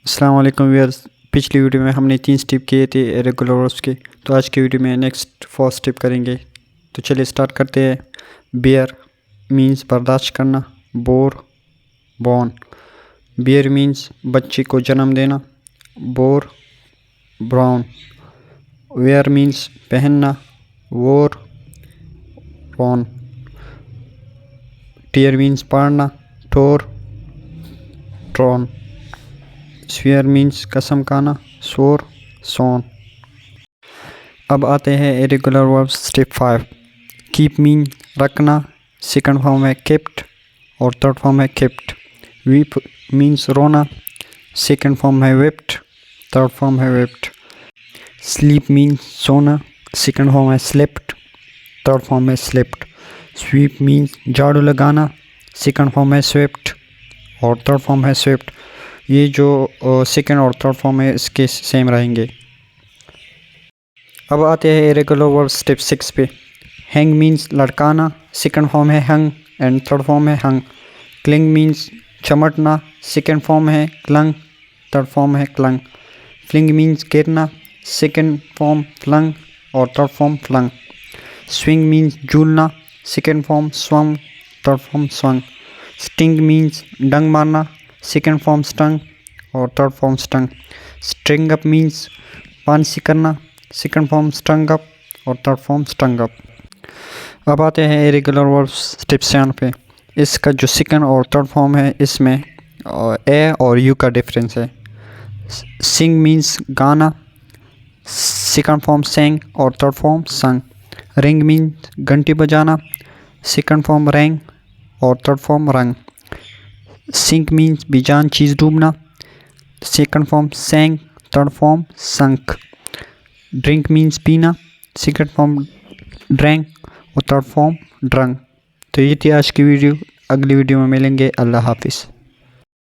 अस्सलाम वालेकुम व्यूअर्स। पिछली वीडियो में हमने 3 स्टेप किए थे इरेगुलर वर्ब्स के, तो आज की वीडियो में नेक्स्ट 4 स्टेप करेंगे। तो चलिए स्टार्ट करते हैं। बियर मींस बर्दाश्त करना, बोर बॉर्न। बियर मींस बच्चे को जन्म देना, बोर ब्राउन। वेयर मींस पहनना, वोर वॉन। टीयर मींस पढ़ना, टोर ट्रॉन। स्वेयर मींस कसम खाना, सोर सोन। अब आते हैं irregular verbs step 5। Keep mean रखना, सेकंड फॉर्म है केप्ट और थर्ड फॉर्म है केप्ट। वीप मींस रोना, सेकंड फॉर्म है वेप्ट, थर्ड फॉर्म है वेप्ट। स्लीप मींस सोना, सेकंड फॉर्म है स्लेप्ट, थर्ड फॉर्म है स्लेप्ट। स्वीप मींस झाड़ू लगाना, सेकंड फॉर्म है स्वेप्ट और थर्ड फॉर्म है स्वेप्ट। ये जो सेकंड और थर्ड फॉर्म है इसके सेम रहेंगे। अब आते हैं इरेगुलर वर्ब स्टेप 6 पे। हैंग मींस लटकाना, सेकंड फॉर्म है हंग एंड थर्ड फॉर्म है हंग। क्लिंग मींस चमटना, सेकंड फॉर्म है क्लंग, थर्ड फॉर्म है क्लंग। फ्लिंग मींस गिरना, सेकंड फॉर्म फ्लंग और third form flung. Swing means झूलना, second form swung, third form swung. Sting means डंग मारना, second form stung और third form stung. String up means पांसी करना, second form stung up और third form stung up. अब आते हैं इरेगुलर वर्ब्स स्टेप 7 पे। इसका जो सेकंड और थर्ड फॉर्म है इसमें ए और यू का डिफरेंस है। सिंग मींस गाना, सेकंड फॉर्म सेंग और थर्ड फॉर्म संग। रिंग मींस घंटी बजाना, सेकंड फॉर्म रैंग और थर्ड फॉर्म रंग। सिंक मींस बेजान चीज़ डूबना, second form Seng, third form संक। ड्रिंक मींस पीना, सेकंड फॉर्म ड्रैंक और थर्ड फॉर्म ड्रंक। तो ये थी आज की वीडियो। अगली वीडियो में मिलेंगे। अल्लाह हाफिज़।